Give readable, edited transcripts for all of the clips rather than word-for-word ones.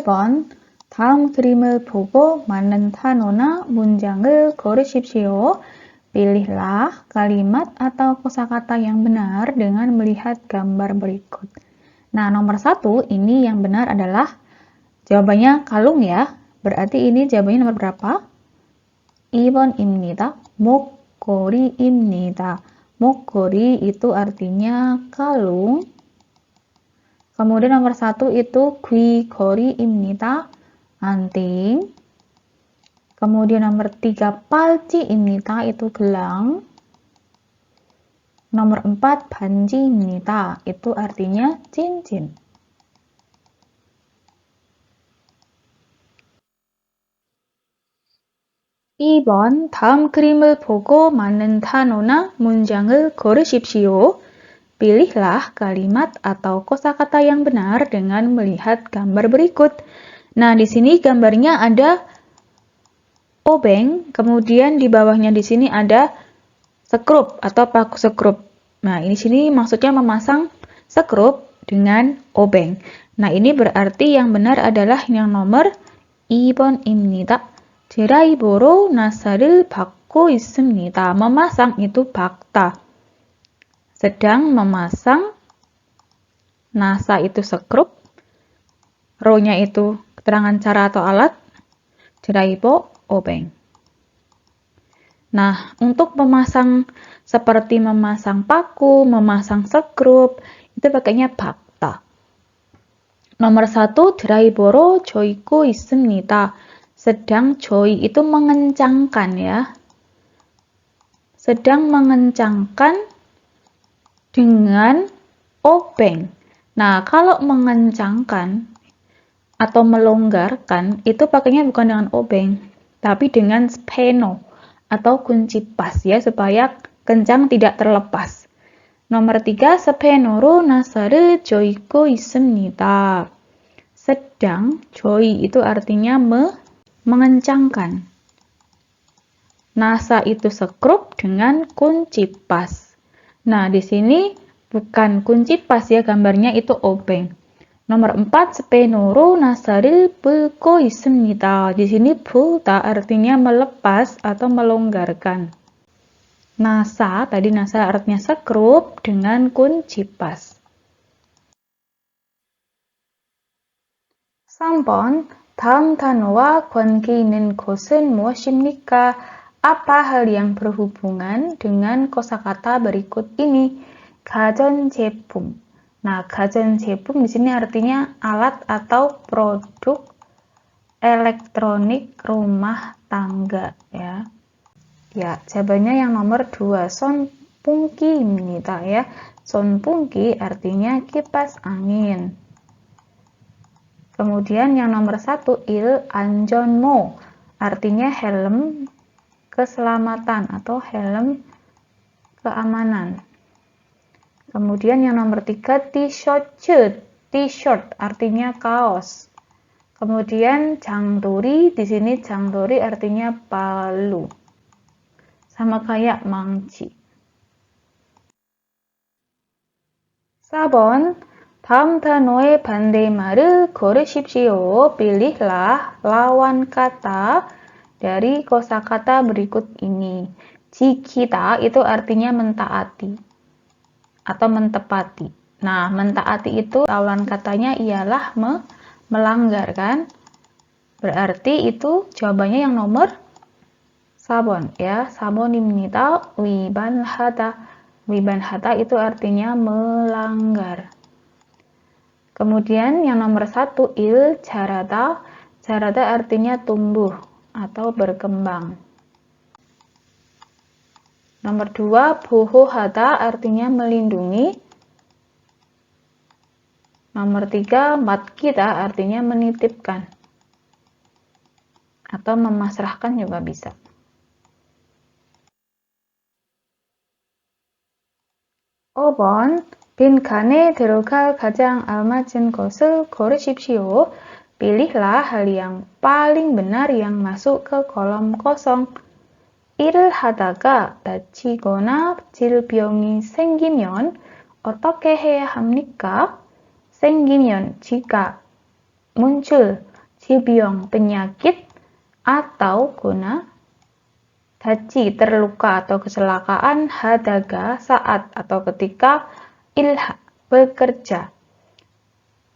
8번 다음 그림을 보고 맞는 단어나 문장을 고르십시오. Pilihlah kalimat atau kosakata yang benar dengan melihat gambar berikut. Nah, nomor 1 ini yang benar adalah jawabannya kalung ya. Berarti ini jawabannya nomor berapa? 2번입니다. 목걸이입니다. 목걸이 itu artinya kalung. Kemudian nomor 1 itu 귀걸이입니다. Anting. Kemudian nomor 3 팔찌입니다. Itu gelang. Nomor 4 반지입니다. Itu artinya cincin. (2번) 다음 그림을 보고 맞는 단어나 문장을 고르십시오. Pilihlah kalimat atau kosakata yang benar dengan melihat gambar berikut. Nah, di sini gambarnya ada obeng, kemudian di bawahnya di sini ada sekrup atau paku sekrup. Nah, ini sini maksudnya memasang sekrup dengan obeng. Nah, ini berarti yang benar adalah yang nomor 2번입니다. 드라이버로 나사를 받고 있습니다. memasang itu 박다. sedang memasang, nasa itu sekrup, ro-nya itu keterangan cara atau alat, driver obeng. Nah, untuk memasang seperti memasang paku, memasang sekrup, itu pakainya 박다. Nomor 1, 드라이버로 조이고 있습니다. Sedang joy itu mengencangkan ya. Sedang mengencangkan dengan obeng. Nah, kalau mengencangkan atau melonggarkan itu pakainya bukan dengan obeng, tapi dengan speno atau kunci pas ya, supaya kencang tidak terlepas. Nomor 3, 스페너로 나사를 조이고 있습니다. Sedang, joy itu artinya mengencangkan. Nasa itu sekrup dengan kunci pas. Nah, di sini bukan kunci pas ya, gambarnya itu obeng. Nomor 4, 스페너로 나사를 풀고 있습니다. Di sini 풀다 artinya melepas atau melonggarkan. Nasa, tadi nasa artinya sekrup dengan kunci pas. 3번, 다음 단어와 관계 있는 것은 무엇입니까? Apa hal yang berhubungan dengan kosakata berikut ini? 가전제품. Nah, 가전제품 di sini artinya alat atau produk elektronik rumah tangga ya. Ya, jawabannya yang nomor 2, 선풍기입니다 ya. 선풍기 artinya kipas angin. Kemudian yang nomor 1, 일 안전모 artinya helm keselamatan atau helm keamanan. Kemudian yang nomor 3, t-shirt artinya kaos. Kemudian 장돌이, di sini 장돌이 artinya palu. Sama kayak 망치. 4번, 다음 단어의 반대말을 고르십시오. Pilihlah lawan kata dari kosakata berikut ini. 지키다 itu artinya mentaati atau mentepati. Nah, mentaati itu lawan katanya ialah melanggar kan? Berarti itu jawabannya yang nomor 4번 ya. 4번입니다. 위반하다. 위반하다 itu artinya melanggar. Kemudian yang nomor 1, 일 잘하다. 잘하다 artinya tumbuh atau berkembang. Nomor 2, 보호하다 artinya melindungi. Nomor 3, 맡기다 artinya menitipkan atau memasrahkan juga bisa. (5번) 빈칸에 들어갈 가장 알맞은 것을 고르십시오. Pilihlah hal yang paling benar yang masuk ke kolom kosong. 일을 하다가 다치거나 질병이 생기면 어떻게 해야 합니까? 생기면, jika, muncul 지병, penyakit, atau guna daci, terluka atau kecelakaan, hadaga, saat atau ketika, ilha, bekerja.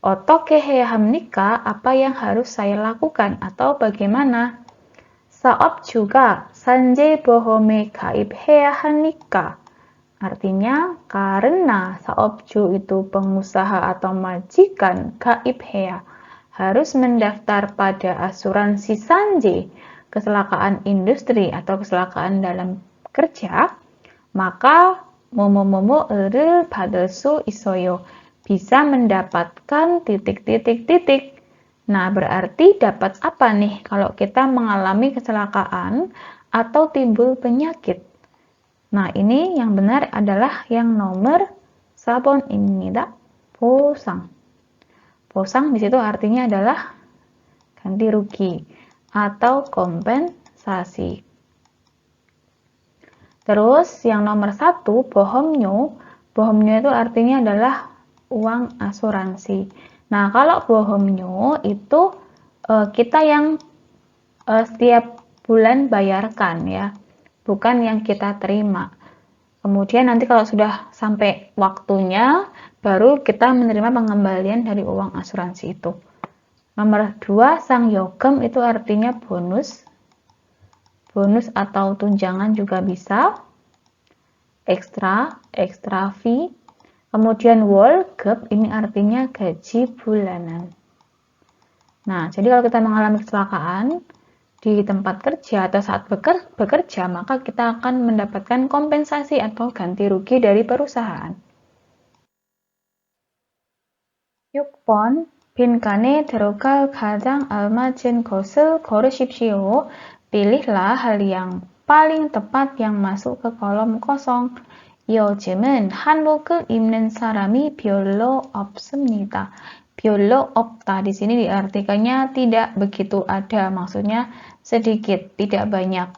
Otoke 해야 합니까? Apa yang harus saya lakukan atau bagaimana? 사업주가 산재보험에 가입해야 하니까. Artinya, karena saopju itu pengusaha atau majikan, gaibhea, harus mendaftar pada asuransi sanji, kecelakaan industri atau kecelakaan dalam kerja, maka momo-momo-를 받을 수 있어요. Bisa mendapatkan titik-titik-titik. Nah, berarti dapat apa nih kalau kita mengalami kecelakaan atau timbul penyakit? Nah, ini yang benar adalah yang nomor 4번입니다. 보상. 보상 di situ artinya adalah ganti rugi atau kompensasi. Terus yang nomor 1, bohomnyo. Bohomnyo itu artinya adalah uang asuransi. Nah, kalau bohomnyo itu kita yang setiap bulan bayarkan ya. Bukan yang kita terima. Kemudian nanti kalau sudah sampai waktunya, baru kita menerima pengembalian dari uang asuransi itu. Nomor 2, sangyogem itu artinya bonus. Bonus atau tunjangan juga bisa. Extra fee. Kemudian 월급, ini artinya gaji bulanan. Nah, jadi kalau kita mengalami kecelakaan, di tempat kerja atau saat bekerja, maka kita akan mendapatkan kompensasi atau ganti rugi dari perusahaan. 6번, 빈칸에 들어갈 가장 알맞은 것을 고르십시오. Pilihlah hal yang paling tepat yang masuk ke kolom kosong. 요즘은 한복을 입는 사람이 별로 없습니다. 별로 없다. Di sini diartikannya tidak begitu ada, maksudnya sedikit, tidak banyak.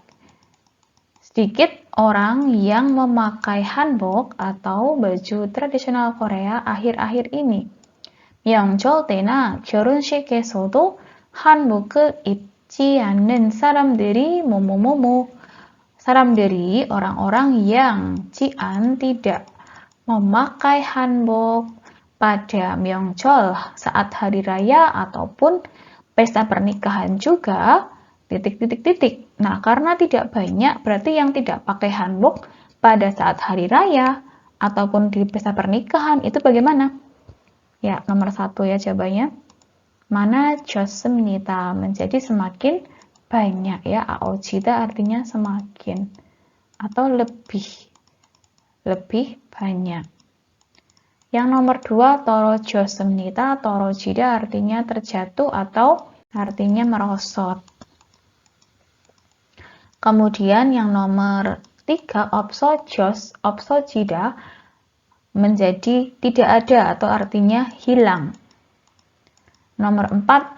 Sedikit orang yang memakai hanbok atau baju tradisional Korea akhir-akhir ini. 명절 때나 결혼식에서도 한복을 입지 않는 사람들이 뭐뭐뭐뭐. Saramderi, orang-orang yang cian tidak memakai hanbok pada 명절 saat hari raya ataupun pesta pernikahan juga titik-titik-titik. Nah, karena tidak banyak berarti yang tidak pakai hanbok pada saat hari raya ataupun di pesta pernikahan itu bagaimana? Ya, nomor 1 ya jawabannya. Mana 좋습니다 menjadi semakin banyak ya, aojida artinya semakin atau lebih banyak. Yang nomor 2 떨어졌습니다, 떨어지다 artinya terjatuh atau artinya merosot. Kemudian yang nomor 3 없어지다 menjadi tidak ada atau artinya hilang. Nomor 4,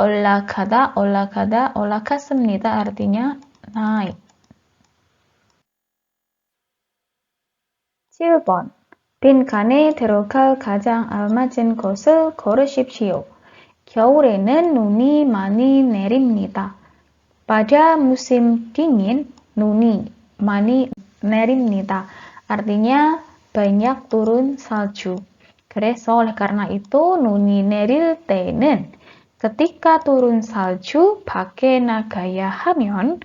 올라갔습니다 artinya naik. 7번, 빈칸에 들어갈 가장 알맞은 것을 고르십시오. 겨울에는 눈이 많이 내립니다. Pada musim dingin, 눈이 많이 내립니다. Artinya banyak turun salju. 그래서 oleh karena itu 눈이 내릴 때는 ketika turun salju pakai nagaya ha면,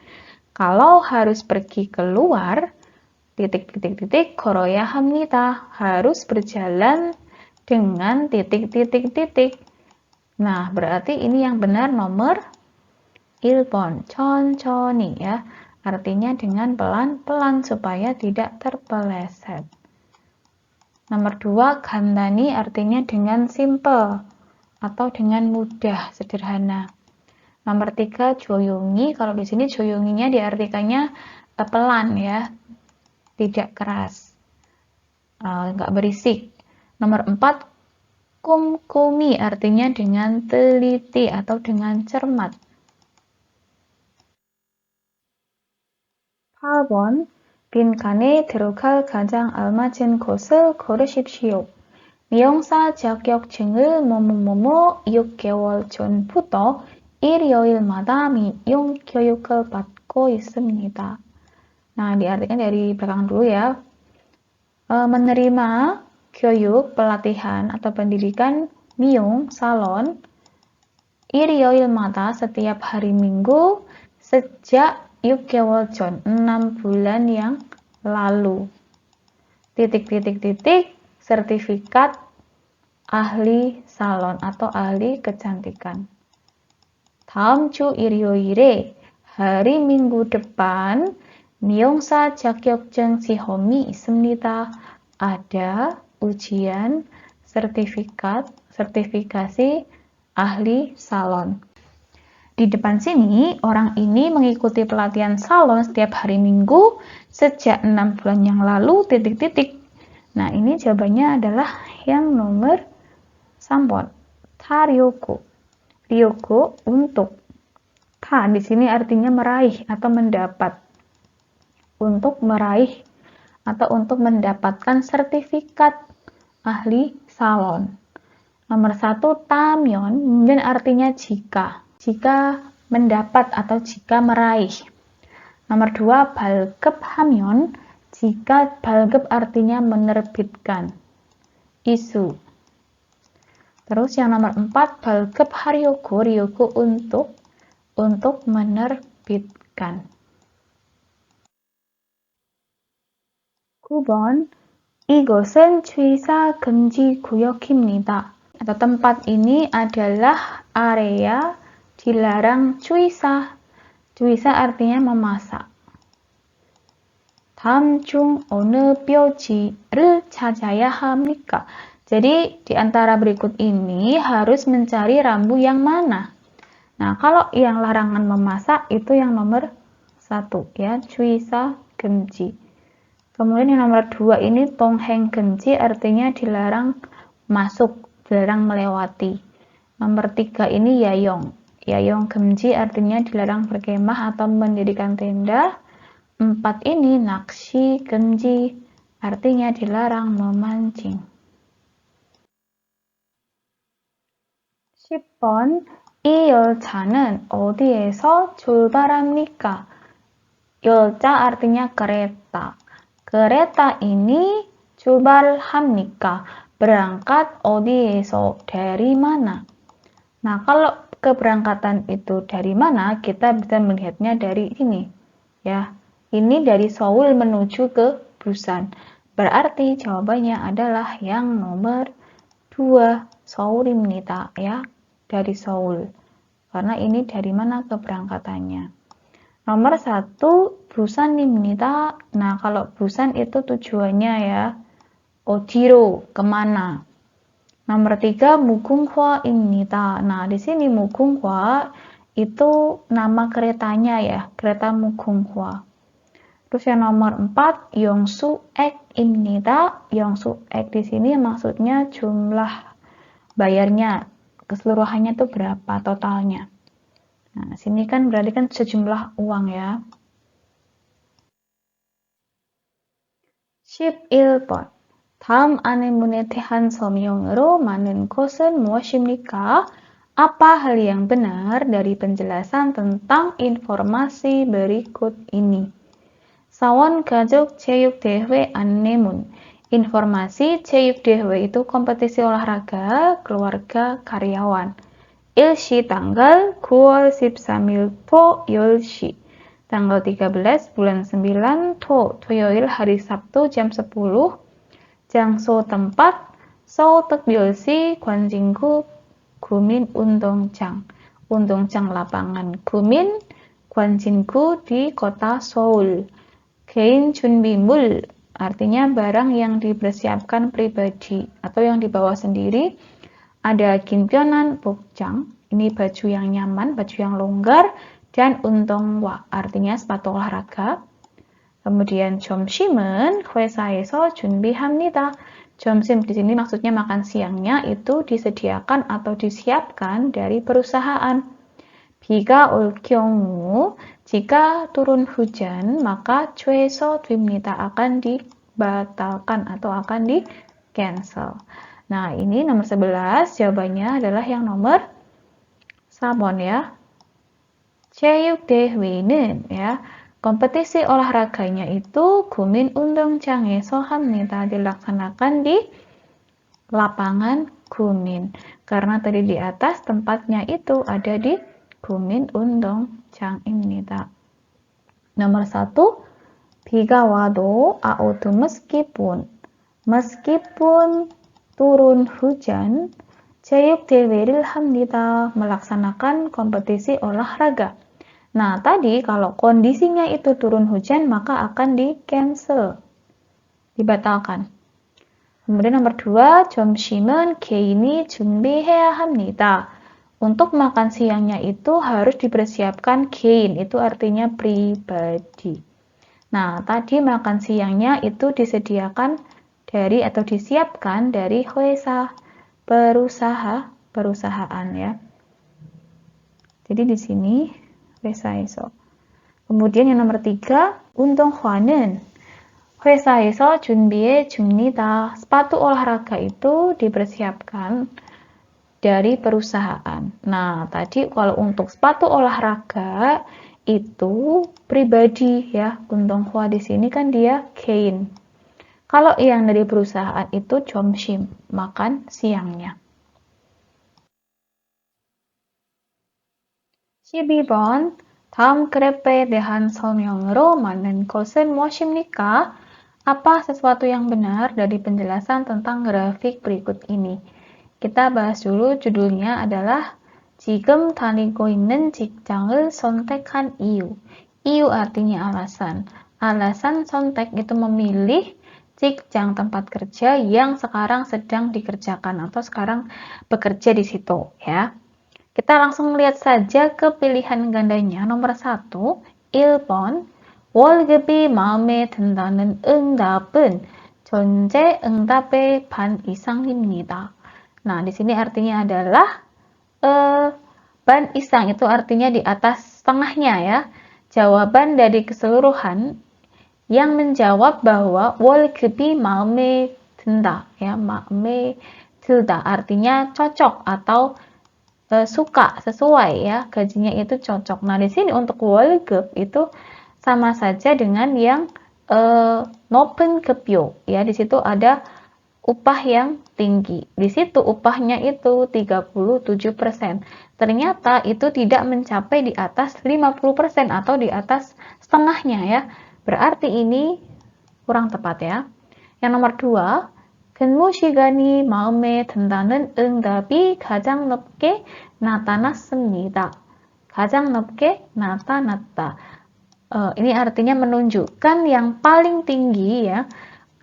kalau harus pergi keluar, titik-titik-titik 걸어야 합니다. Harus berjalan dengan titik-titik-titik. Nah, berarti ini yang benar nomor 1번, 천천히 ya. Artinya dengan pelan-pelan supaya tidak terpeleset. Nomor 2, 간단히 artinya dengan simple atau dengan mudah, sederhana. Nomor 3, 조용히. Kalau di sini 조용히nya diartikannya pelan ya, tidak keras, nggak berisik. Nomor 4, 꼼꼼히 artinya dengan teliti atau dengan cermat. 8번, 빈칸에 들어갈 가장 알맞은 것을 고르십시오. 미용사 자격증을 뭐뭐뭐뭐 6개월 전부터 일요일마다 미용 교육을 받고 있습니다. Nah, diartikan dari belakang dulu ya. Menerima 교육, pelatihan atau pendidikan miung, salon, 일요일마다 setiap hari Minggu sejak 6개월 전, 6 bulan yang lalu. Sertifikat ahli salon atau ahli kecantikan. 다음 주 일요일에 hari Minggu depan 미용사 자격증 시험이 있습니다. Ada ujian sertifikasi ahli salon. Di depan sini, orang ini mengikuti pelatihan salon setiap hari Minggu sejak 6 bulan yang lalu, Nah, ini jawabannya adalah yang nomor 3번. 타려고. Ryoko untuk. Ta di sini artinya meraih atau mendapat. Untuk meraih atau untuk mendapatkan sertifikat ahli salon. Nomor 1, tamyon dan artinya jika. Jika mendapat atau jika meraih. Nomor 2, 발급하면 jika 발급 artinya menerbitkan. Isu. Terus yang nomor 4, 발급하려고, ryoko untuk menerbitkan. 9번, 이것은 취사 금지 구역입니다. Atau tempat ini adalah area dilarang 취사. 취사 artinya memasak. 다음 중 어느 뼈지를 찾아야 합니까? Jadi di antara berikut ini harus mencari rambu yang mana? Nah, kalau yang larangan memasak itu yang nomor 1 ya, 취사 금지. Kemudian yang nomor 2 ini 동행 금지 artinya dilarang masuk, dilarang melewati. Nomor 3 ini 야영. 야영 금지 artinya dilarang berkemah atau mendirikan tenda. 4 ini 낚시 금지 artinya dilarang memancing. 10번 이 열차는 어디에서 출발합니까? 열차 artinya kereta. Kereta ini 출발합니까? Berangkat 어디에서 dari mana? Nah, kalau keberangkatan itu dari mana, kita bisa melihatnya dari ini. Ya, ini dari Seoul menuju ke Busan. Berarti jawabannya adalah yang nomor 2, 서울입니다. Ya, dari Seoul. Karena ini dari mana keberangkatannya. Nomor 1, Busan입니다. Nah, kalau Busan itu tujuannya ya, 어디로, kemana. Nomor 3, 무궁화입니다. Nah, di sini 무궁화 itu nama keretanya ya, kereta 무궁화. Terus yang nomor 4, 영수액입니다. 영수액 di sini maksudnya jumlah bayarnya, keseluruhannya itu berapa totalnya. Nah, sini kan berarti kan sejumlah uang ya. 11번. 다음 아내문에 대한 설명으로 많은 것은 무엇입니까? Apa hal yang benar dari penjelasan tentang informasi berikut ini? 사원 가족 체육대회 안내문. Informasi 체육대회 itu kompetisi olahraga keluarga karyawan. 일시 tanggal 9월 13일 토 10시. Tanggal 13 bulan 9 토요일 hari Sabtu jam 10. 장소 tempat 서울특별시 관진구 구민운동장. 운동장 lapangan 구민, 관진구 di kota Seoul. 개인 준비물 artinya barang yang dipersiapkan pribadi atau yang dibawa sendiri. Ada 긴편한 복장, ini baju yang nyaman, baju yang longgar, dan 운동화 artinya sepatu olahraga. Kemudian 점심은 회사에서 준비합니다. 점심 di sini maksudnya makan siangnya itu disediakan atau disiapkan dari perusahaan. 비가 올 경우 jika turun hujan maka 취소됩니다. Akan dibatalkan atau akan di cancel. Nah, ini nomor 11 jawabannya adalah yang nomor 4번 ya. 체육대회는 ya, kompetisi olahraganya itu 구민 운동장에서 합니다. dilaksanakan di lapangan Gumin. Karena tadi di atas tempatnya itu ada di Gumin 운동장입니다. Nomor 1, 비가 와도 아웃 meskipun turun hujan, 체육대회를 합니다. melaksanakan kompetisi olahraga. Nah, tadi kalau kondisinya itu turun hujan, maka akan di-cancel, dibatalkan. Kemudian nomor 2, 점심은 개인이 준비해야 합니다. Untuk makan siangnya itu harus dipersiapkan 개인, itu artinya pribadi. Nah, tadi makan siangnya itu disediakan dari atau disiapkan dari 회사, perusahaan ya. Jadi di sini 회사에서. Kemudian yang nomor 3, 운동화는 회사에서 준비해 줍니다. Sepatu olahraga itu dipersiapkan dari perusahaan. Nah, tadi kalau untuk sepatu olahraga itu pribadi ya. 운동화 di sini kan dia 개인. Kalau yang dari perusahaan itu 점심, makan siangnya. 12번, 다음 그래프에 대한 설명으로 맞는 것은 무엇입니까? Apa sesuatu yang benar dari penjelasan tentang grafik berikut ini? Kita bahas dulu, judulnya adalah 지금 다니고 있는 직장을 선택한 이유. 이유 artinya alasan. Alasan 선택 itu memilih 직장 tempat kerja yang sekarang sedang dikerjakan atau sekarang bekerja di situ ya. Kita langsung lihat saja ke pilihan gandanya. Nomor 1, 1번 월급이 마음에 든다는 응답은 전제 응답의 반 이상입니다. Nah, di sini artinya adalah ban isang itu artinya di atas setengahnya ya. Jawaban dari keseluruhan yang menjawab bahwa 월급이 마음에 든다 ya, 마음에 들다 artinya cocok atau suka, sesuai ya, gajinya itu cocok. Nah, di sini untuk 월급 itu sama saja dengan yang 높은 급여 ya, di situ ada upah yang tinggi. Di situ upahnya itu 37%. Ternyata itu tidak mencapai di atas 50% atau di atas setengahnya ya. Berarti ini kurang tepat ya. Yang nomor 2, 근무 시간이 마음에 든다는 응답이 가장 높게 나타났습니다. 가장 높게 나타났다. Ini artinya menunjukkan yang paling tinggi ya,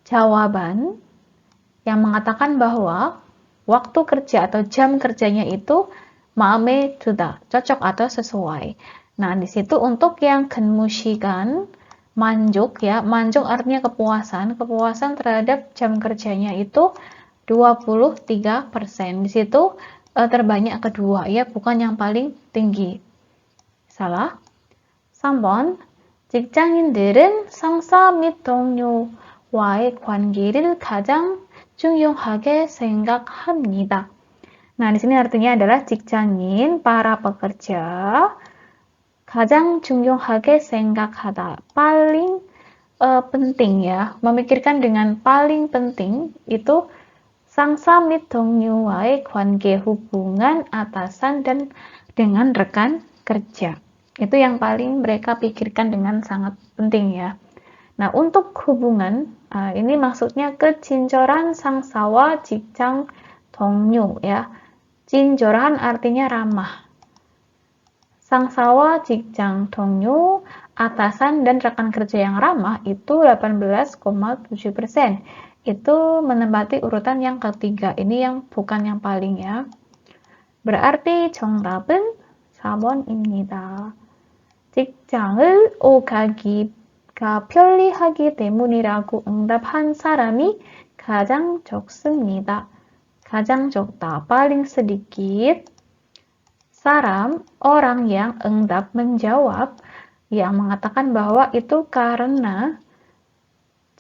jawaban yang mengatakan bahwa waktu kerja atau jam kerjanya itu 마음에 들다, cocok atau sesuai. Nah, di situ untuk yang 근무 시간 manjuk ya, manjuk artinya kepuasan terhadap jam kerjanya itu 23%. Di situ terbanyak kedua ya, bukan yang paling tinggi. Salah. 3번 직장인들은 상사 및 동료와의 관계를 가장 중요하게 생각합니다. Nah, di sini artinya adalah 직장인, para pekerja, 가장 중요하게 생각하다, paling penting ya, memikirkan dengan paling penting itu 상사 및 동료와의 관계, hubungan atasan dan dengan rekan kerja. Itu yang paling mereka pikirkan dengan sangat penting ya. Nah, untuk hubungan, ini maksudnya kecincoran 상사와 직장 동료 ya. Cincoran artinya ramah. 상사와 직장 동료, atasan dan rekan kerja yang ramah itu 18,7%. Itu menempati urutan yang ketiga. Ini yang bukan yang paling ya. Berarti 정답은 4번입니다. 직장을 오가기가 편리하기 때문이라고 응답한 사람이 가장 적습니다. 가장 적다, paling sedikit. Orang yang engdap menjawab, yang mengatakan bahwa itu karena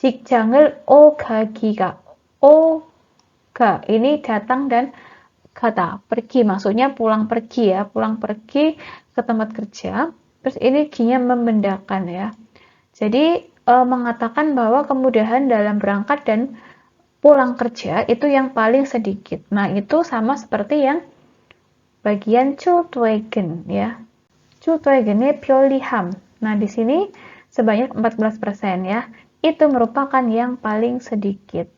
직장을 오가기가, 오가 ini datang dan kata pergi, maksudnya pulang pergi ya, pulang pergi ke tempat kerja Terus ini G-nya membedakan ya. Jadi mengatakan bahwa kemudahan dalam berangkat dan pulang kerja itu yang paling sedikit. Nah, itu sama seperti yang bagian 출퇴근 ya. 출퇴근의 편리함. Nah, di sini sebanyak 14% ya. Itu merupakan yang paling sedikit.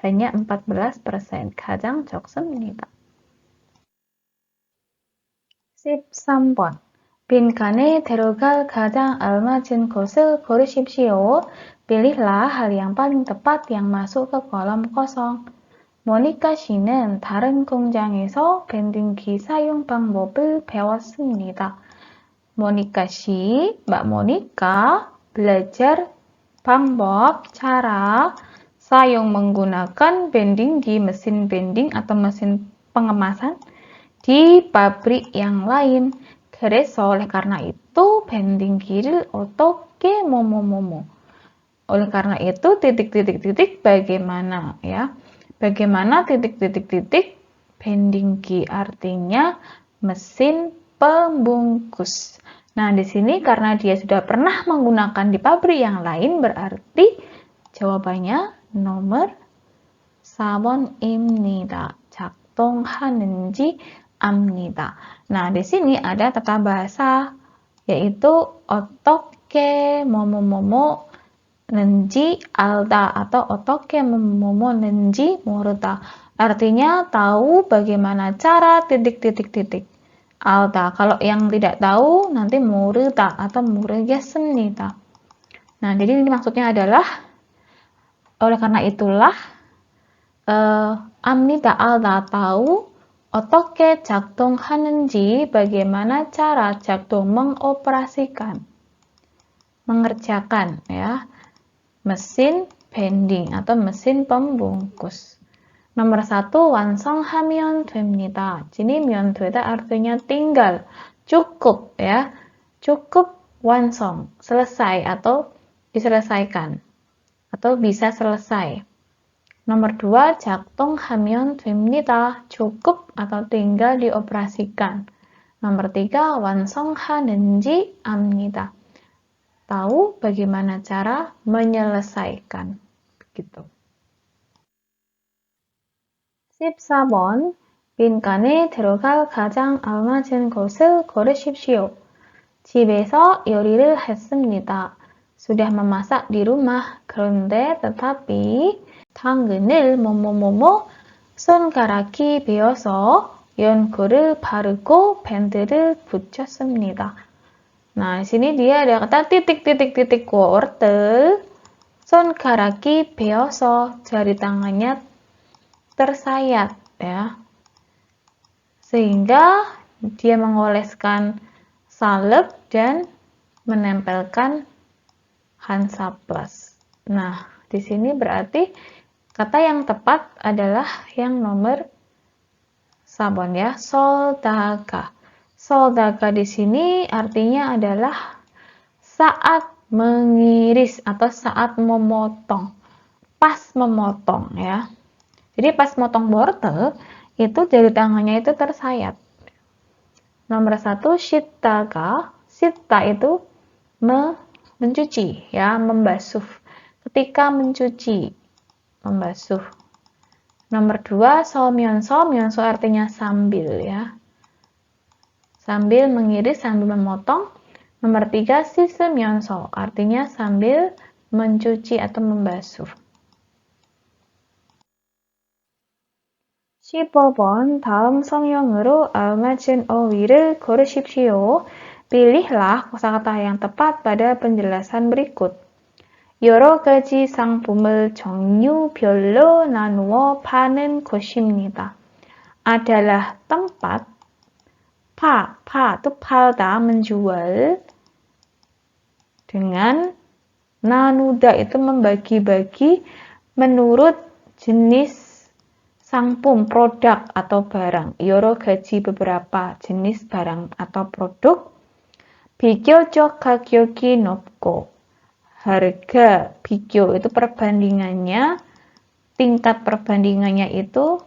Hanya 14%. 가장 적습니다. 13번. 빈칸에 데려갈 가장 알맞은 곳을 고르십시오. Pilihlah hal yang paling tepat yang masuk ke kolom kosong. 모니카 씨는 다른 공장에서 밴딩기 사용 방법을 배웠습니다. 모니카 씨, Mbak Monica belajar 방법, cara sayung menggunakan bendinggi, mesin bending atau mesin pengemasan di pabrik yang lain. 그래서 oleh karena itu bending기를 어떻게 뭐뭐뭐뭐. Oleh karena itu titik-titik-titik bagaimana ya. Bagaimana titik-titik-titik bendinggi artinya mesin pembungkus. Nah, di sini karena dia sudah pernah menggunakan di pabrik yang lain berarti jawabannya nomor 4번입니다. 작동하는지 압니다. Nah, di sini ada tata bahasa yaitu 어떻게 뭐뭐뭐뭐 는지 알다 atau 어떻게 뭐뭐는지 모르다. Artinya tahu bagaimana cara titik-titik-titik. Alda. Kalau yang tidak tahu nanti 모르다 atau 모르겠습니다. Nah, jadi ini maksudnya adalah oleh karena itulah 압니다 알다 tahu 어떻게 작동하는지 bagaimana cara 작동 mengoperasikan mengerjakan ya mesin bending atau mesin pembungkus. Nomor 1 완성하면 됩니다. Sini 면 되다 artinya tinggal, cukup ya. Cukup 완성, selesai atau diselesaikan atau bisa selesai. Nomor 2 작동하면 됩니다. Cukup atau tinggal dioperasikan. Nomor 3 완성하는지 압니다. Tahu bagaimana cara menyelesaikan. Begitu. 14번. 빈칸에 들어갈 가장 알맞은 곳을 고르십시오. 집에서 요리를 했습니다. Sudah memasak di rumah. 그런데 tetapi 당근을 뭐뭐뭐뭐 손가락이 베어서 연고를 바르고 밴드를 붙였습니다. Nah, di sini dia ada kata titik-titik-titik wortel. 손가락이 베어서 jari tangannya tersayat ya. Sehingga dia mengoleskan salep dan menempelkan Hansaplast. Nah, di sini berarti kata yang tepat adalah yang nomor 4 ya, soldaga. Soldaga di sini artinya adalah saat mengiris atau saat memotong. Pas memotong ya. Jadi pas motong wortel itu jari tangannya itu tersayat. Nomor 1 shittaga. Shitta itu mencuci ya, membasuh. Ketika mencuci membasuh. Nomor 2, somyeonso. Myeonso artinya sambil ya. Sambil mengiris, sambil memotong. Nomor 3, 씻으면서. Artinya sambil mencuci atau membasuh. 15번. 다음 성형으로 알맞은 어휘를 고르십시오. Pilihlah kosakata yang tepat pada penjelasan berikut. 여러 가지 상품을 종류별로 나누어 파는 곳입니다. Adalah tempat itu palda menjual dengan nanuda itu membagi-bagi menurut jenis 상품 produk atau barang. 여러 가지 beberapa jenis barang atau produk. 비교적 가격이 높고 harga 비교 itu perbandingannya, tingkat perbandingannya itu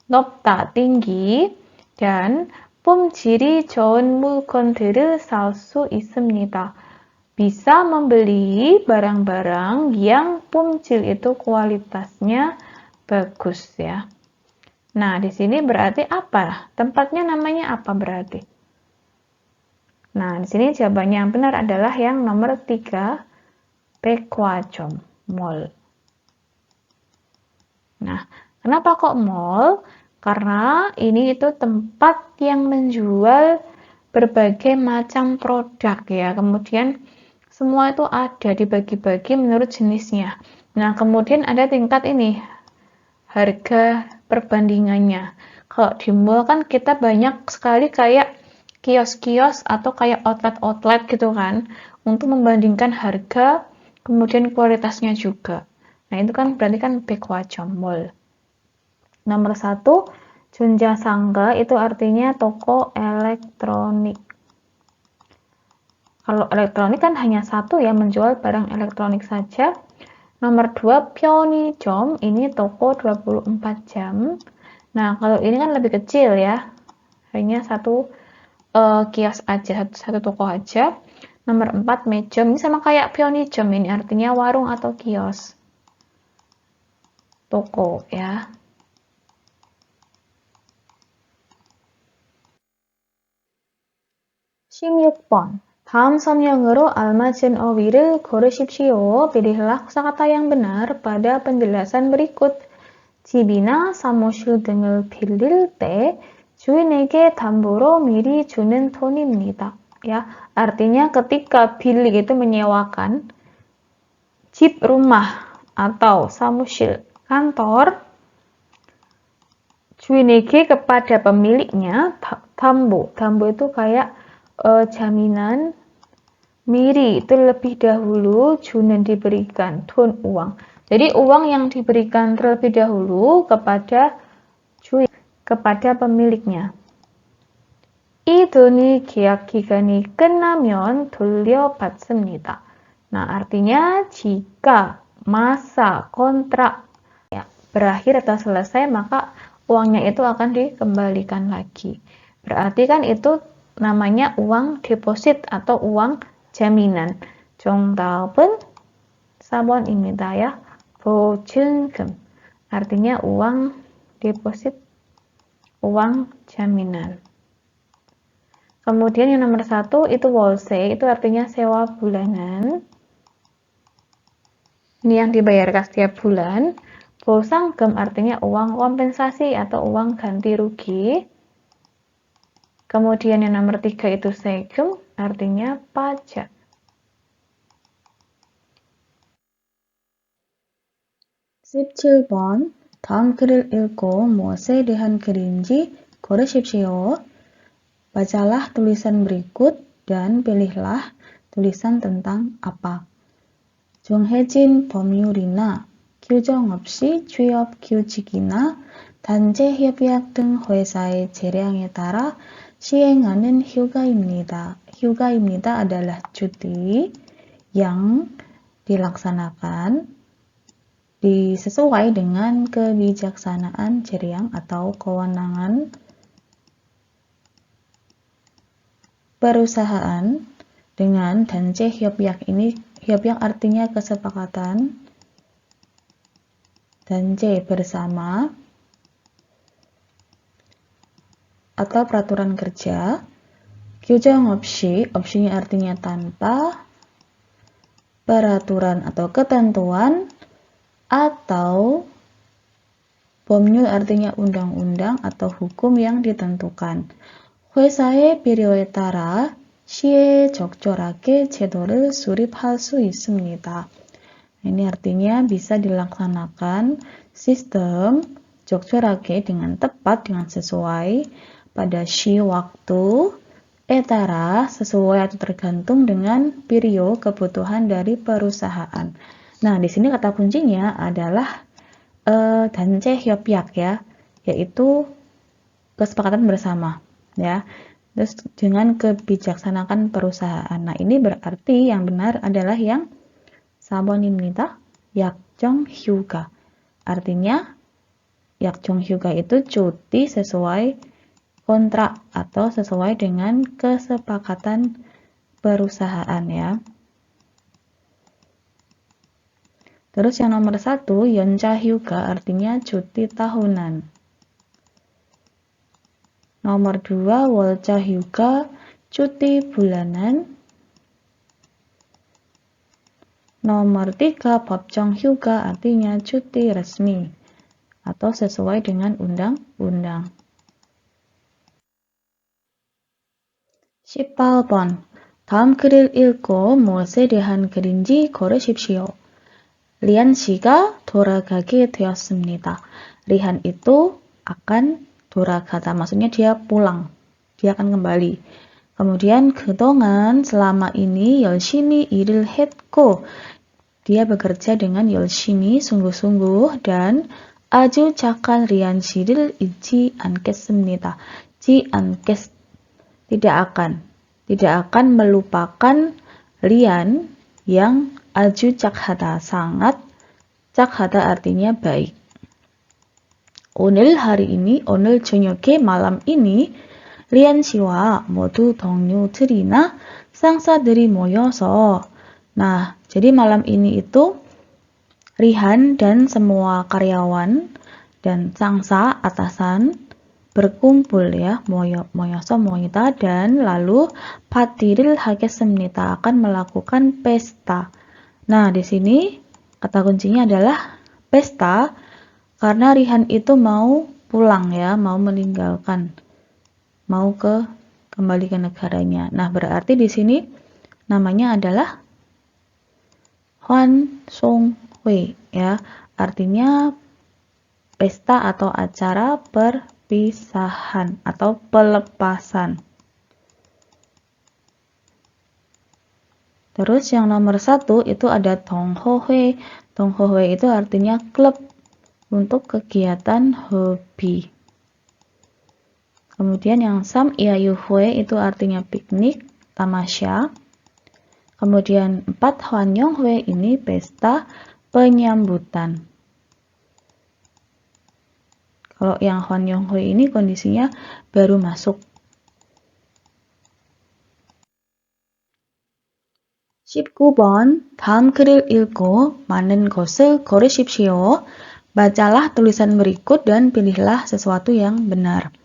높다 tinggi dan 품질이 좋은 물건들을 살 수 있습니다. Bisa membeli barang-barang yang pomcil itu kualitasnya bagus ya. Nah, di sini berarti apa? Tempatnya namanya apa berarti? Nah, di sini jawabannya yang benar adalah yang nomor 3, 백화점, mall. Nah, kenapa kok mall? Karena ini itu tempat yang menjual berbagai macam produk ya. Kemudian semua itu ada dibagi-bagi menurut jenisnya. Nah, kemudian ada tingkat ini, harga perbandingannya. Kalau di mall kan kita banyak sekali kayak kios-kios atau kayak outlet-outlet gitu kan, untuk membandingkan harga, kemudian kualitasnya juga. Nah, itu kan berarti kan 백화점, mall. Nomor 1, 전자상가 itu artinya toko elektronik. Kalau elektronik kan hanya satu ya, menjual barang elektronik saja. Nomor 2, 편의점, ini toko 24 jam. Nah, kalau ini kan lebih kecil ya, hanya satu kios aja, satu toko aja. Nomor 4, 매점, ini sama kayak 편의점, ini artinya warung atau kios. Toko ya. (16번) 다음 설명으로 알맞은 어휘를 고르십시오. pilihlah kosakata yang benar pada penjelasan berikut. 집이나 사무실 등을 빌릴 때 주인에게 담보로 미리 주는 돈입니다. Ya, artinya ketika bilik itu menyewakan 집, rumah, atau samusil, kantor, 주인에게 kepada pemiliknya, 담보. 담보 itu kayak jaminan, miri itu lebih dahulu, junen diberikan, don uang. Jadi uang yang diberikan terlebih dahulu kepada 주인, kepada pemiliknya. 이 돈이 계약 기간이 끝나면 돌려받습니다. Nah, artinya jika masa kontrak ya, berakhir atau selesai, maka uangnya itu akan dikembalikan lagi. Berarti kan itu namanya uang deposit atau uang jaminan. 정답은 4번입니다 ya. 보증금. Artinya uang deposit, uang jaminan. Kemudian yang nomor 1 itu 월세, itu artinya sewa bulanan. Ini yang dibayarkan setiap bulan. 보상금 artinya uang kompensasi atau uang ganti rugi. Kemudian yang nomor 3 itu 세금, artinya pajak. (17번) 다음 글을 읽고 무엇에 대한 글인지 고르십시오. Bacalah tulisan berikut dan pilihlah tulisan tentang apa. 정해진 법률이나 규정 없이 취업 규칙이나 단체 협약 등 회사의 재량에 따라 시행하는 휴가입니다. 휴가입니다 adalah cuti yang dilaksanakan disesuai dengan kebijaksanaan 재량 atau kewenangan perusahaan dengan 단체 협약. Ini 협약 artinya kesepakatan, 단체 bersama atau peraturan kerja. 규정 없이, opsinya artinya tanpa, peraturan atau ketentuan, atau 법률 artinya undang-undang atau hukum yang ditentukan. 회사의 필요에 따라 시에 적절하게 제도를 수립할 수 있습니다. Ini artinya bisa dilaksanakan sistem 적절하게 dengan tepat, dengan sesuai pada shi waktu, etara sesuai atau tergantung dengan periode kebutuhan dari perusahaan. Nah, di sini kata kuncinya adalah 단체 협약 ya, yaitu kesepakatan bersama. Ya, terus dengan kebijaksanaan perusahaan. Nah, ini berarti yang benar adalah yang 4번입니다. 약정 휴가. Artinya 약정 휴가 itu cuti sesuai kontrak atau sesuai dengan kesepakatan perusahaan ya. Terus yang nomor 1, 연차 휴가 artinya cuti tahunan. Nomor 2, 월차 휴가 cuti bulanan. Nomor 3, 법정 휴가 artinya cuti resmi atau sesuai dengan undang-undang. 18번. 다음 글을 읽고 무엇에 대한 글인지 고르십시오. 리안 씨가 돌아가게 되었습니다. 리한 itu akan 돌아가다, maksudnya dia pulang, dia akan kembali. Kemudian 그동안 selama ini 열심히 일을 했고, dia bekerja dengan 열심히 sungguh-sungguh dan 아주 착한 리안 씨를 잊지 않겠습니다. tidak akan melupakan Lian yang 아주 착하다, sangat 착하다 artinya baik. 오늘 hari ini, 오늘 저녁에 malam ini 리안 씨와 모두 동료들이나 상사들이 모여서, nah jadi malam ini itu Rihan dan semua karyawan dan sangsa atasan berkumpul ya, 모여서 모이다, dan lalu 파티를 하겠습니다, akan melakukan pesta. Nah, di sini kata kuncinya adalah pesta karena Rihan itu mau pulang ya, mau meninggalkan, mau kembali ke negaranya. Nah, berarti di sini namanya adalah Hwan Song Hui ya, artinya pesta atau acara perpisahan atau pelepasan. Terus yang nomor 1 itu ada 동호회. 동호회 itu artinya klub untuk kegiatan hobi. Kemudian yang 삼이야유회 itu artinya piknik, tamasya. Kemudian 4 환영회 ini pesta penyambutan. Kalau yang 환영회 ini kondisinya baru masuk. 19번. 다음 글을 읽고 맞는 것을 고르십시오. Bacalah tulisan berikut dan pilihlah sesuatu yang benar.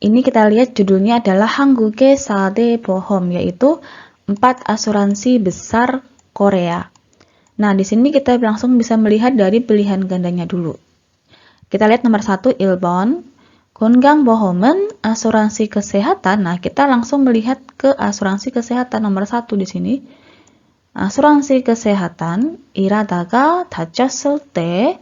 Ini kita lihat judulnya adalah 한국의 4대 보험, yaitu 4 asuransi besar Korea. Nah, di sini kita langsung bisa melihat dari pilihan gandanya dulu. Kita lihat nomor 1, 1번. 건강보험은 asuransi kesehatan. Nah, kita langsung melihat ke asuransi kesehatan nomor 1 di sini. asuransi kesehatan, 일하다가 다쳤을 때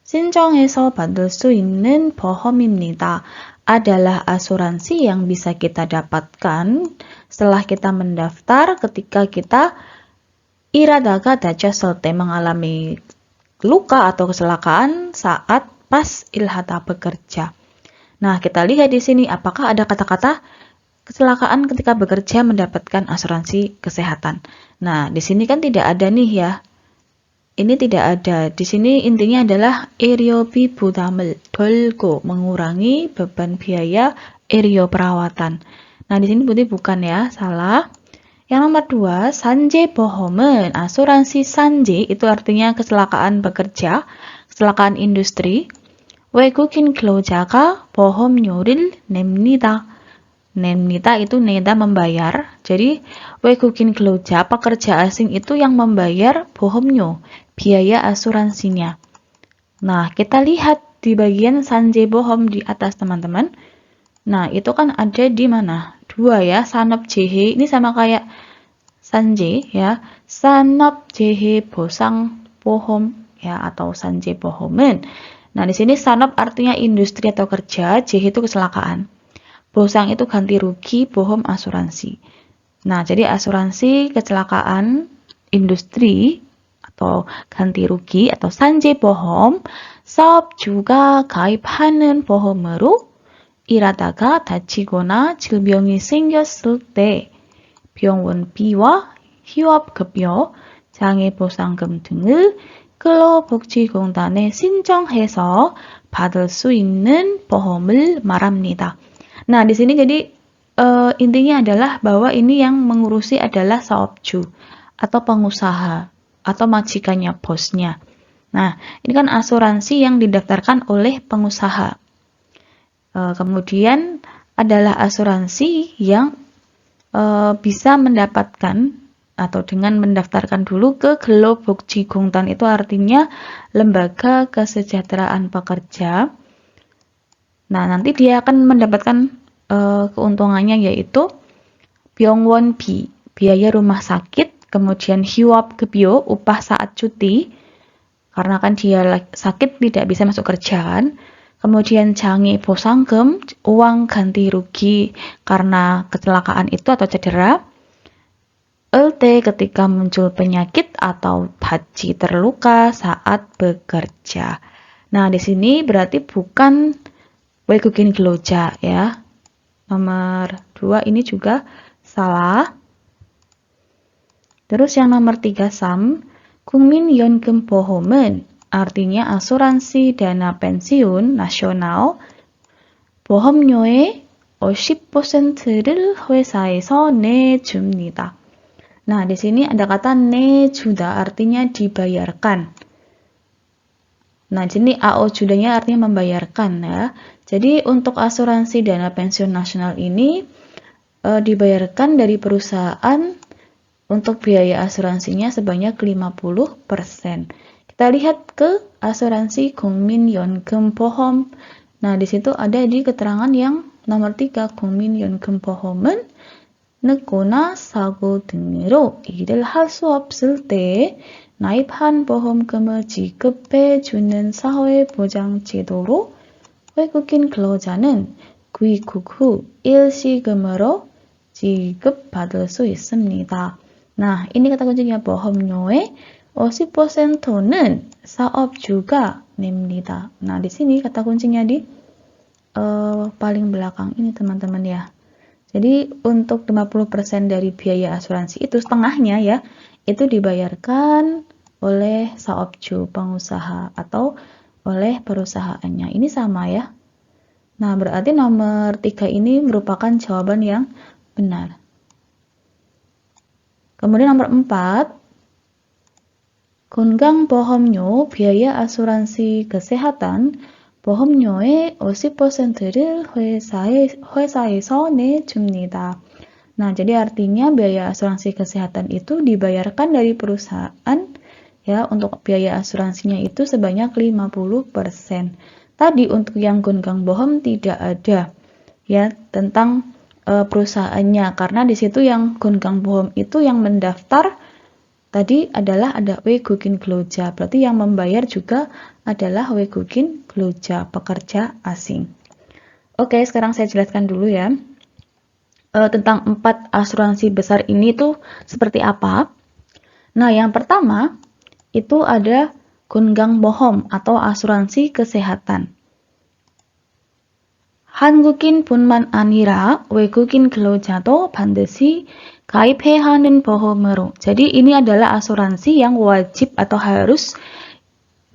신청해서 받을 수 있는 보험입니다. Adalah asuransi yang bisa kita dapatkan setelah kita mendaftar ketika kita 일하다가 다쳤을 때, mengalami luka atau kecelakaan saat pas ilhata bekerja. Nah, kita lihat di sini apakah ada kata-kata kecelakaan ketika bekerja mendapatkan asuransi kesehatan. Nah, di sini kan tidak ada nih ya. Ini tidak ada. Di sini intinya adalah 의료비 부담을 덜고, mengurangi beban biaya perawatan. Nah, di sini berarti bukan ya, salah. Yang nomor 2, 산재보험은 asuransi 산재 itu artinya kecelakaan bekerja, kecelakaan industri. 외국인 근로자가 보험료를 냅니다. 냅니다 itu neda membayar. Jadi 외국인 근로자, pekerja asing itu yang membayar 보험료, biaya asuransinya. Nah, kita lihat di bagian 산재보험 di atas teman-teman. Nah, itu kan ada di mana? 2 ya, 산업재해. Ini sama kayak 산재 ya. 산업재해 보상보험 ya, atau 산재보험은. Nah, di sini 산업 artinya industri atau kerja, 재해 itu kecelakaan. Bosang itu ganti rugi, bohom asuransi. Nah, jadi asuransi kecelakaan industri atau ganti rugi atau 산재보험, 사업주가 가입하는 보험으로 일하다가 다치거나 질병이 생겼을 때 병원비와 휴업급여, 장애보상금 등을 근로복지공단에 신청해서 받을 수 있는 보험을 말합니다. Nah, di sini jadi intinya adalah bahwa ini yang mengurusi adalah saopju atau pengusaha atau majikannya, bosnya. Nah, ini kan asuransi yang didaftarkan oleh pengusaha. Kemudian adalah asuransi yang bisa mendapatkan atau dengan mendaftarkan dulu ke Gelobokjigongtan, itu artinya lembaga kesejahteraan pekerja. Nah, nanti dia akan mendapatkan keuntungannya yaitu Byongwon-bi, biaya rumah sakit, kemudian Hyuap-gebyo, upah saat cuti, karena kan dia sakit tidak bisa masuk kerjaan. Kemudian Jange Bosanggem, uang ganti rugi karena kecelakaan itu atau cedera. LT ketika muncul penyakit atau Baji terluka saat bekerja. Nah, di sini berarti bukan 외국인 근로자 ya. Nomor 2 ini juga salah. Terus yang nomor 3 sam, 국민연금보험은 artinya asuransi dana pensiun nasional. 보험료의 50%를 회사에서 내줍니다. Nah, di sini ada kata nejuda artinya dibayarkan. Nah, sini AO judanya artinya membayarkan ya. Jadi untuk asuransi dana pensiun nasional ini dibayarkan dari perusahaan untuk biaya asuransinya sebanyak 50%. Kita lihat ke asuransi 국민연금보험. Nah, di situ ada di keterangan yang nomor 3, 국민연금보험은 늦거나 사고 등으로 일을 할 수 없을 때 나입한 보험금을 지급해 주는 사회보장제도로 외국인 근로자는 귀국 후 일시금으로 지급받을 수 있습니다. Nah, ini kata kuncinya 보험료의 50%는 사업주가 냅니다. Nah, di sini kata kuncinya di paling belakang ini teman-teman ya. Jadi untuk 50% dari biaya asuransi itu setengahnya ya, itu dibayarkan oleh saopju, pengusaha atau oleh perusahaannya. Ini sama ya. Nah, berarti nomor 3 ini merupakan jawaban yang benar. Kemudian nomor 4, 건강보험료, biaya asuransi kesehatan, 보험료의 50%를 회사에서 내줍니다. Nah, jadi artinya biaya asuransi kesehatan itu dibayarkan dari perusahaan ya, untuk biaya asuransinya itu sebanyak 50%. Tadi untuk yang 건강보험 tidak ada ya tentang perusahaannya, karena di situ yang 건강보험 itu yang mendaftar tadi adalah ada 외국인 근로자, berarti yang membayar juga adalah 외국인 근로자, pekerja asing. Oke, sekarang saya jelaskan dulu ya tentang 4 asuransi besar ini tuh seperti apa. Nah, yang pertama itu ada 건강보험 atau asuransi kesehatan. 한국인뿐만 아니라 외국인 근로자도 반드시 가입해야 하는 보험으로. Jadi ini adalah asuransi yang wajib atau harus,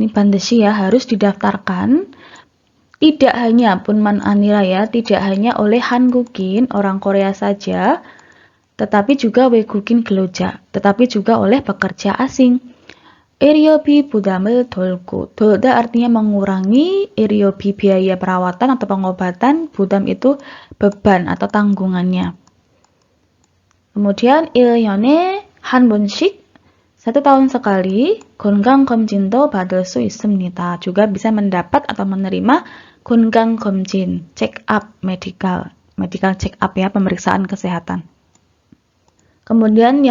ini 반드시 ya, harus didaftarkan. Tidak hanya punman anira ya, tidak hanya oleh 한국인, orang Korea saja, tetapi juga 외국인 근로자, tetapi juga oleh pekerja asing. Iryobi budam을 돌고, 돌다 artinya mengurangi, iryobi biaya perawatan atau pengobatan, budam itu beban atau tanggungannya. Kemudian 1년에 한 번씩, 1 tahun sekali, 건강검진도 받을 수 있습니다. Juga bisa mendapat atau menerima 건강검진, check up, medical check up ya, pemeriksaan kesehatan. Kemudian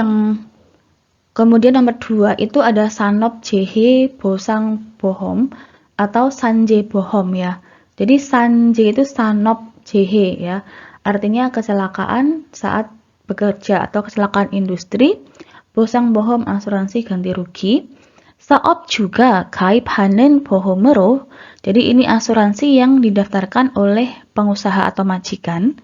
nomor 2 itu ada 산업재해 보상보험 atau 산재보험 ya. Jadi 산재 itu 산업재해 ya. Artinya kecelakaan saat bekerja atau kecelakaan industri. 보상보험 asuransi ganti rugi. 사업 juga 가입하는 보험으로. Jadi ini asuransi yang didaftarkan oleh pengusaha atau majikan.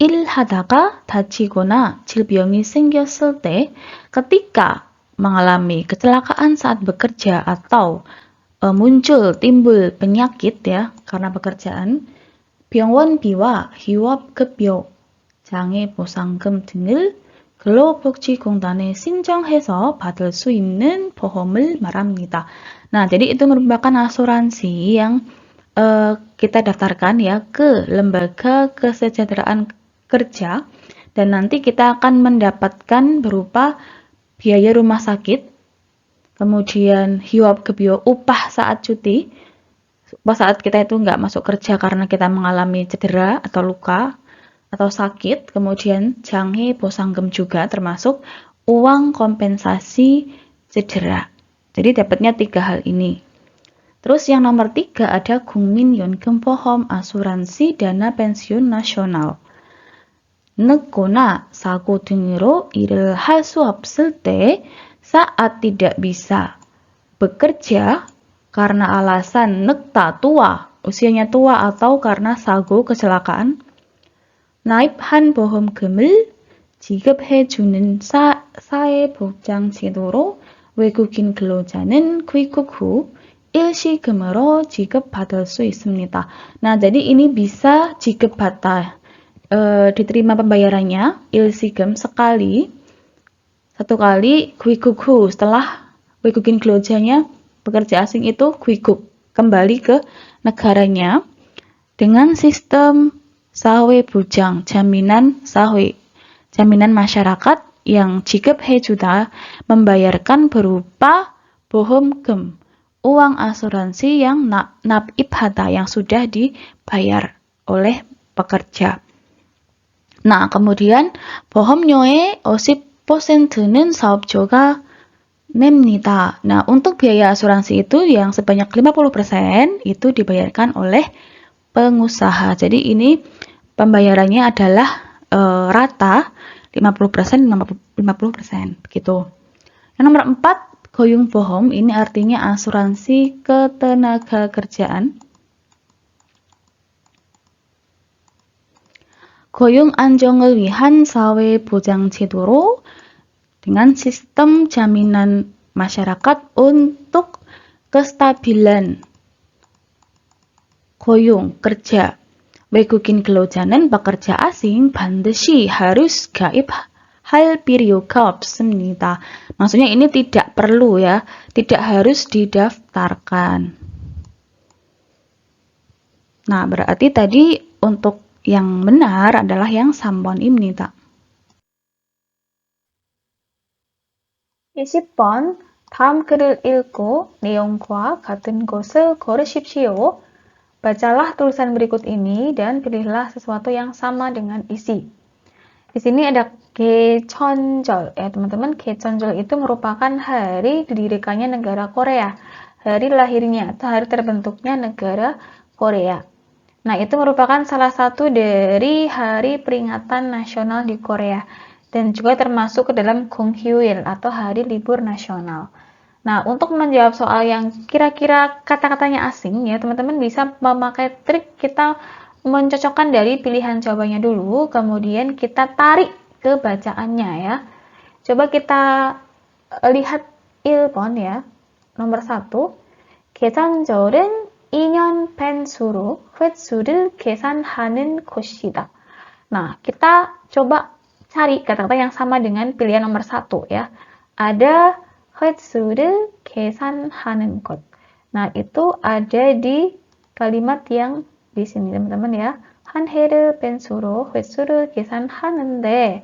일하다가 다치거나 질병이 생겼을 때, ketika mengalami kecelakaan saat bekerja atau timbul penyakit ya karena pekerjaan, 병원비와 휴업급여, 장애보상금 등을 근로복지공단에 신청해서 받을 수 있는 보험을 말합니다. Nah, jadi itu merupakan asuransi yang kita daftarkan ya ke lembaga kesejahteraan kerja dan nanti kita akan mendapatkan berupa biaya rumah sakit, kemudian hiwab-gebyo upah saat cuti, saat kita itu nggak masuk kerja karena kita mengalami cedera atau luka atau sakit, kemudian 장애 보상금 juga termasuk uang kompensasi cedera. Jadi dapatnya 3 hal ini. Terus yang nomor 3 ada 국민연금보험 asuransi dana pensiun nasional. 늙거나 사고 등으로 일을 할 수 없을 때 saat tidak bisa bekerja karena alasan 늙다 tua, usianya tua atau karena 사고 kecelakaan, 나입한 보험금을 지급해주는 사회보장제도로 외국인 근로자는 귀국 후 일시금으로 지급받을 수 있습니다. Nah, jadi ini bisa 지급받다, diterima pembayarannya 일시금 sekali, satu kali 귀국 후 setelah 외국인 근로자nya pekerja asing itu 귀국 kembali ke negaranya dengan sistem 사회보장, jaminan masyarakat yang 지급해주다, membayarkan berupa 보험금, uang asuransi yang 납입하다, yang sudah dibayar oleh pekerja. Nah, kemudian 보험료의 50%는 사업주가 냅니다. Nah, untuk biaya asuransi itu yang sebanyak 50% itu dibayarkan oleh pengusaha. Jadi ini pembayarannya adalah rata 50%, 50% begitu. Yang nomor 4, 고용보험, ini artinya asuransi ketenagakerjaan. 고용 안정을 위한 사회보장제도로 dengan sistem jaminan masyarakat untuk kestabilan 고용, kerja. 외국인 근로자는 pekerja asing 반드시 harus 가입할 필요가 없습니다. Maksudnya ini tidak perlu ya, tidak harus didaftarkan. Nah, berarti tadi untuk yang benar adalah yang 3번입니다. 20번, 다음 글을 읽고 내용과 같은 곳을 고르십시오. Bacalah tulisan berikut ini dan pilihlah sesuatu yang sama dengan isi. Di sini ada 개천절, ya teman-teman. 개천절 itu merupakan hari didirikannya negara Korea, hari lahirnya atau hari terbentuknya negara Korea. Nah, itu merupakan salah satu dari hari peringatan nasional di Korea dan juga termasuk ke dalam Gonghyuil atau hari libur nasional. Nah, untuk menjawab soal yang kira-kira kata-katanya asing, ya teman-teman bisa memakai trik kita mencocokkan dari pilihan jawabannya dulu, kemudian kita tarik ke bacaannya ya. Coba kita lihat 1번 ya, nomor 1. 계산절은 2년 펜수로 횟수를 계산하는 곳이다. Nah, kita coba cari kata-kata yang sama dengan pilihan nomor 1 ya. Ada 횟수를 계산하는 것. Nah, itu ada di kalimat yang di sini, teman-teman ya. 한 해를 뺀수로 횟수를 계산하는데.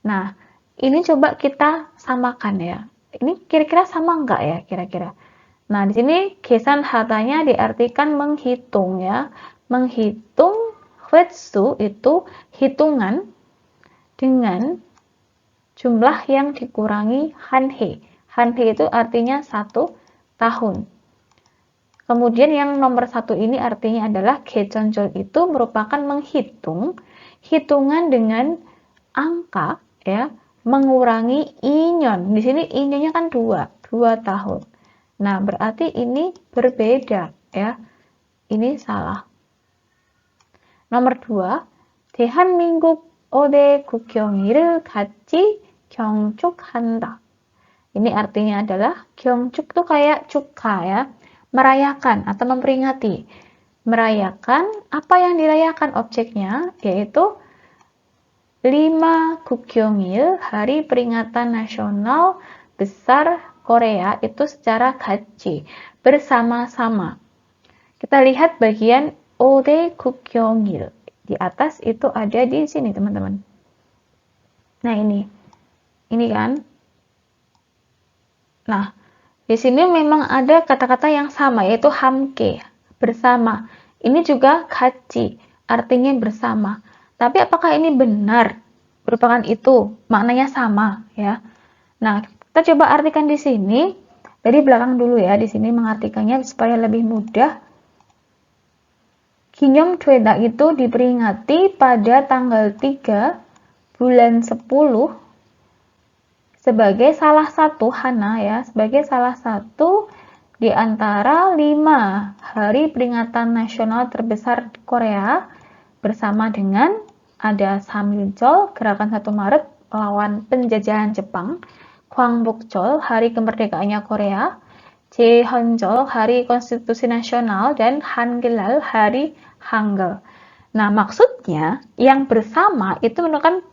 Nah, ini coba kita samakan ya. Ini kira-kira sama enggak ya, kira-kira? Nah, di sini 계산하다nya diartikan menghitung ya. Menghitung, 횟수 itu hitungan dengan jumlah yang dikurangi 한 해. 한 해 itu artinya 1 tahun. Kemudian yang nomor 1 ini artinya adalah 개천절 itu merupakan menghitung, hitungan dengan angka ya, mengurangi 2년. Di sini 2년nya kan 2 tahun. Nah, berarti ini berbeda ya. Ini salah. Nomor 2, 대한민국 5대 국경일을 같이 경축한다. Ini artinya adalah 경축 itu kayak cuka ya, merayakan atau memperingati. merayakan, apa yang dirayakan objeknya, yaitu 5 Gukyeongil, hari peringatan nasional besar Korea itu secara 같이, bersama-sama. Kita lihat bagian Ode Gukyeongil. Di atas itu ada di sini, teman-teman. Nah, ini kan. Nah, di sini memang ada kata-kata yang sama, yaitu 함께, bersama. Ini juga 같이, artinya bersama. Tapi apakah ini benar? Merupakan itu, maknanya sama, ya. Nah, kita coba artikan di sini. Dari belakang dulu ya, di sini mengartikannya supaya lebih mudah. 기념되다 itu diperingati pada tanggal 3 bulan 10 sebagai salah satu hana ya, sebagai salah satu di antara 5 hari peringatan nasional terbesar di Korea bersama dengan ada Samiljeol, gerakan 1 Maret lawan penjajahan Jepang, Gwangbokjeol, hari kemerdekaannya Korea, Jeonjeol, hari konstitusi nasional, dan Hangul, hari Hangul. Nah, maksudnya yang bersama itu merupakan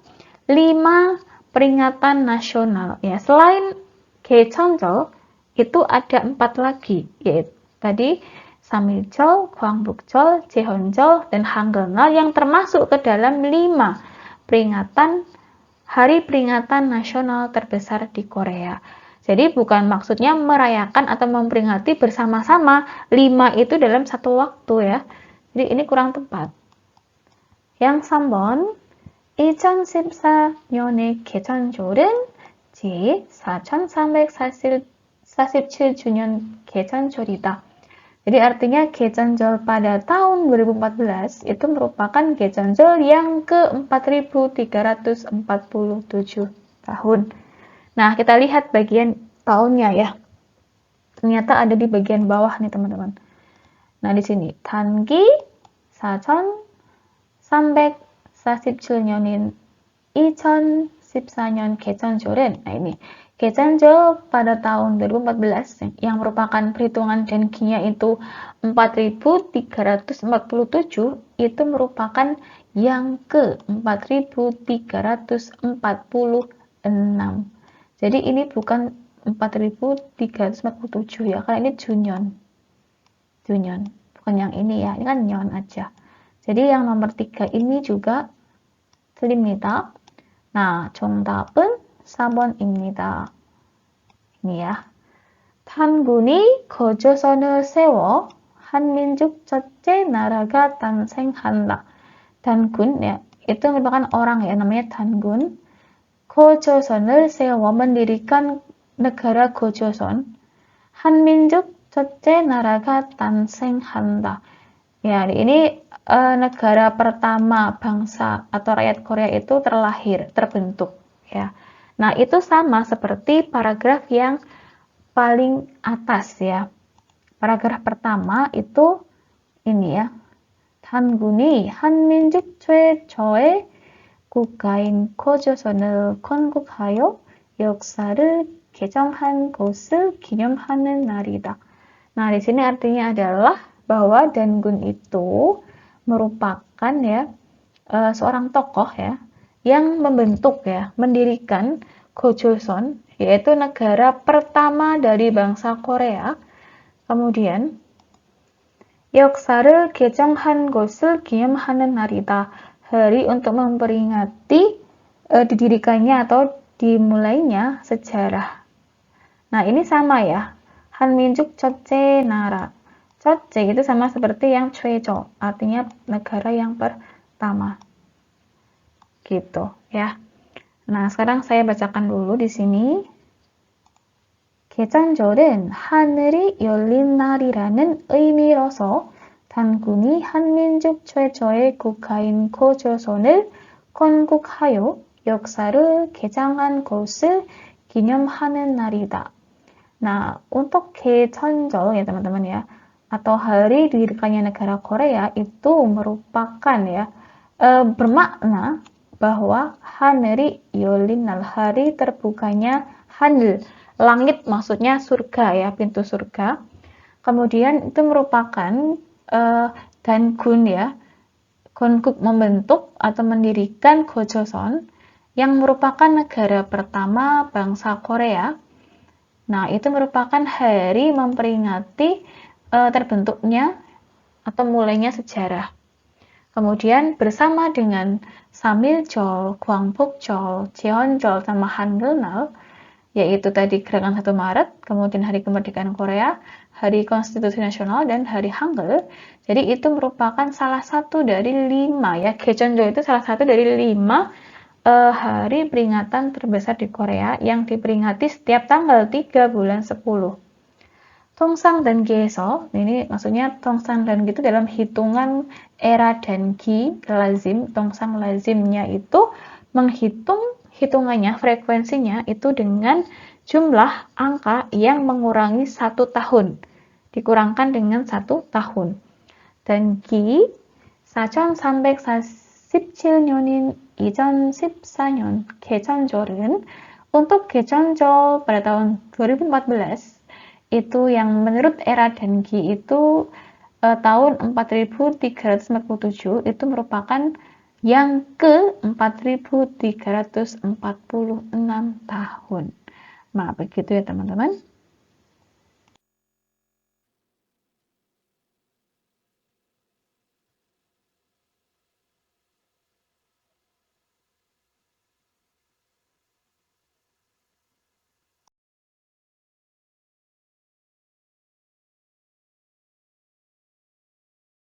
5 peringatan nasional. Ya, selain Jeonjeol itu ada 4 lagi, yaitu tadi Samiljeol, Gwangbokjeol, Jeonjeol, dan Hangul yang termasuk ke dalam 5 peringatan hari peringatan nasional terbesar di Korea. Jadi bukan maksudnya merayakan atau memperingati bersama-sama 5 itu dalam satu waktu ya. Jadi ini kurang tepat. Yang 3번 2014년의 개천절은 제4347주년 개천절이다. Jadi artinya 개천절 pada tahun 2014 itu merupakan 개천절 yang ke-4347 tahun. Nah, kita lihat bagian tahunnya ya. Ternyata ada di bagian bawah nih, teman-teman. Nah, di sini 단기 4347년인 2014년 개천절은, nah ini 개천절 pada tahun 2014 yang merupakan perhitungan Denkinya itu 4347, itu merupakan yang ke-4346. Jadi ini bukan 4347 ya, karena ini Junyon, bukan yang ini ya, ini kan nyon aja. Jadi yang nomor 3 ini juga 틀립니다. Nah, 정답은 4번입니다. ini ya. 탄군이 거조선을 세워 한민족 첫째 나라가 탄생한다. 단군 ya, itu merupakan orang ya, namanya 단군. 거조선을 세워, mendirikan negara Gojoseon. 한민족 첫째 나라가 탄생한다. Ya, ini negara pertama bangsa atau rakyat Korea itu terbentuk ya. Nah, itu sama seperti paragraf yang paling atas ya. Paragraf pertama itu ini ya. 단군이 한민족 최초의 국가인 고조선을 건국하여 역사를 개정한 것을 기념하는 날이다. Nah, di sini artinya adalah bahwa Dangun itu merupakan ya seorang tokoh ya yang membentuk ya, mendirikan Gojoseon, yaitu negara pertama dari bangsa Korea. Kemudian 역사를 개정한 것을 기념하는 날이다. Hari untuk memperingati didirikannya atau dimulainya sejarah. Nah, ini sama ya. 한민족 첫째 나라. 첫째 itu sama seperti yang 최초, artinya negara yang pertama. Gitu ya. Nah, sekarang saya bacakan dulu di sini. 개천절은 하늘이 열린 날이라는 의미로서 단군이 한민족 최초의 국가인 고조선을 건국하여 역사를 개정한 것을 기념하는 날이다. Nah, untuk 개천절 ya teman-teman ya, atau hari didirikannya negara Korea itu merupakan ya bermakna bahwa haner이 열린 날, hari terbukanya haner, langit maksudnya surga ya, pintu surga. Kemudian itu merupakan dan Gun ya. Gonguk membentuk atau mendirikan Gojoseon yang merupakan negara pertama bangsa Korea. Nah, itu merupakan hari memperingati terbentuknya atau mulainya sejarah. Kemudian bersama dengan Samiljeol, Gwangbokjeol, Jeonjeol, sama Hangulnal, yaitu tadi gerakan 1 Maret, kemudian Hari Kemerdekaan Korea, Hari Konstitusi Nasional, dan Hari Hangul. Jadi itu merupakan salah satu dari 5 ya. Gaejeonjeol itu salah satu dari 5 hari peringatan terbesar di Korea yang diperingati setiap tanggal 3 bulan 10. Tongsang dan Geso, ini maksudnya Tongsang dan Gi itu dalam hitungan era dan Gi lazim. Tongsang lazimnya itu menghitung hitungannya, frekuensinya itu dengan jumlah angka yang mengurangi 1 tahun, dikurangkan dengan 1 tahun. Dan Gi, 4317년인 2014년 개천절은 untuk 개천절 pada tahun 2014 itu yang menurut era Dengi itu tahun 4347 itu merupakan yang ke 4346 tahun. Nah, begitu ya teman-teman.